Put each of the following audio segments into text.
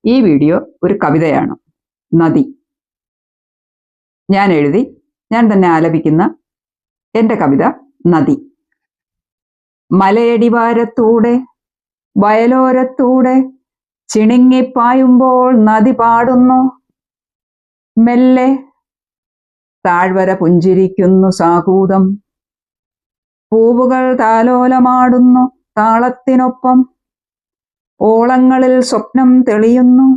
ഈ വീഡിയോ ഒരു കവിതയാണ്. നദി. ഞാൻ എഴുതി ഞാൻ തന്നെ ആലപിക്കുന്ന എൻ്റെ കവിത നദി. മലയടിവാരത്തൂടെ വയലോരത്തൂടെ ചിണിങ്ങിപ്പായുമ്പോൾ നദി പാടുന്നു മെല്ലെ. താഴ്വര പുഞ്ചിരിക്കുന്നു സാകൂതം, പൂവുകൾ താലോലമാടുന്നു താളത്തിനൊപ്പം. ഓളങ്ങളിൽ സ്വപ്നം തെളിയുന്നു,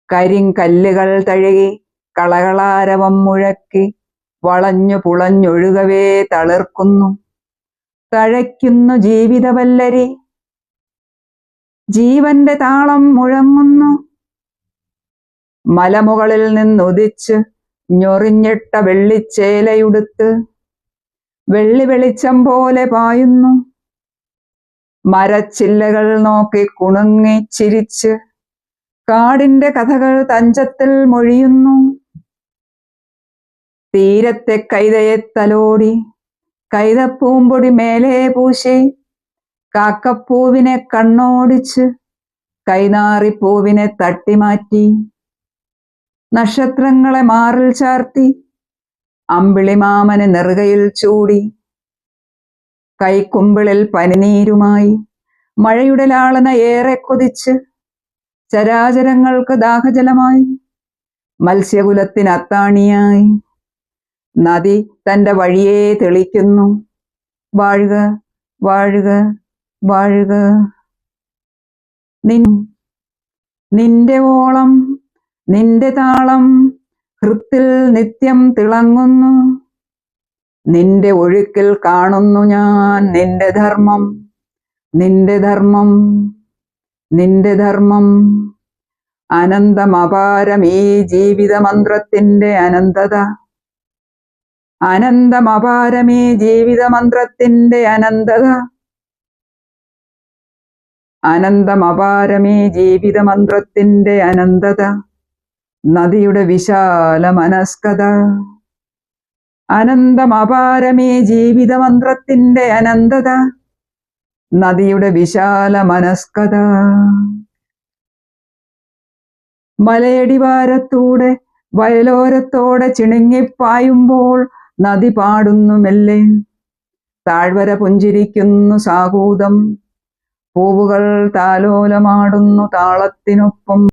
കരിങ്കല്ലുകൾ തഴുകി കളകളാരവം മുഴക്കി വളഞ്ഞു പുളഞ്ഞൊഴുകവേ തളിർക്കുന്നു. തഴയ്ക്കുന്നു ജീവിതവല്ലരി, ജീവന്റെ താളം മുഴങ്ങുന്നു. മലമുകളിൽ നിന്നുദിച്ച് ഞൊറിഞ്ഞിട്ട വെള്ളിച്ചേലയുടുത്ത് വെള്ളി വെളിച്ചം പോലെ പായുന്നു. മരച്ചില്ലകൾ നോക്കി കുണുങ്ങി ചിരിച്ച് കാടിന്റെ കഥകൾ തഞ്ചത്തിൽ മൊഴിയുന്നു. തീരത്തെ കൈതയെ തലോടി കൈതപ്പൂമ്പൊടി മേലെ പൂശി കാക്കപ്പൂവിനെ കണ്ണോടിച്ച് കൈനാറിപ്പൂവിനെ തട്ടിമാറ്റി. നക്ഷത്രങ്ങളെ മാറിൽ ചാർത്തി അമ്പിളിമാമനെ നെറുകയിൽ ചൂടി. കൈക്കുമ്പിളിൽ പനിനീരുമായി മഴയുടെ ലാളന ഏറെ കൊതിച്ച് ചരാചരങ്ങൾക്ക് ദാഹജലമായി മത്സ്യകുലത്തിന് അത്താണിയായി നദി തൻ്റെ വഴിയെ തെളിക്കുന്നു. വാഴുക വാഴുക വാഴുക. നിന്റെ ഓളം നിന്റെ താളം ഹൃത്തിൽ നിത്യം തിളങ്ങുന്നു. നിന്റെ ഒഴുക്കിൽ കാണുന്നു ഞാൻ നിന്റെ ധർമ്മം, നിന്റെ ധർമ്മം, നിന്റെ ധർമ്മം. അനന്തമപാരം ഈ ജീവിതമന്ത്രത്തിന്റെ അനന്തത, അനന്തമപാരം ഈ ജീവിതമന്ത്രത്തിന്റെ അനന്തത, അനന്തമപാരം ഈ ജീവിതമന്ത്രത്തിന്റെ അനന്തത. നദിയുടെ വിശാല മനസ്കത, അനന്തമപാരമേ ജീവിതമന്ത്രത്തിന്റെ അനന്തത. നദിയുടെ വിശാല മനസ്കത. മലയടിവാരത്തൂടെ വയലോരത്തോടെ ചിണുങ്ങിപ്പായുമ്പോൾ നദി പാടുന്നു മെല്ലെ. താഴ്വര പുഞ്ചിരിക്കുന്നു സാകൂതം, പൂവുകൾ താലോലമാടുന്നു താളത്തിനൊപ്പം.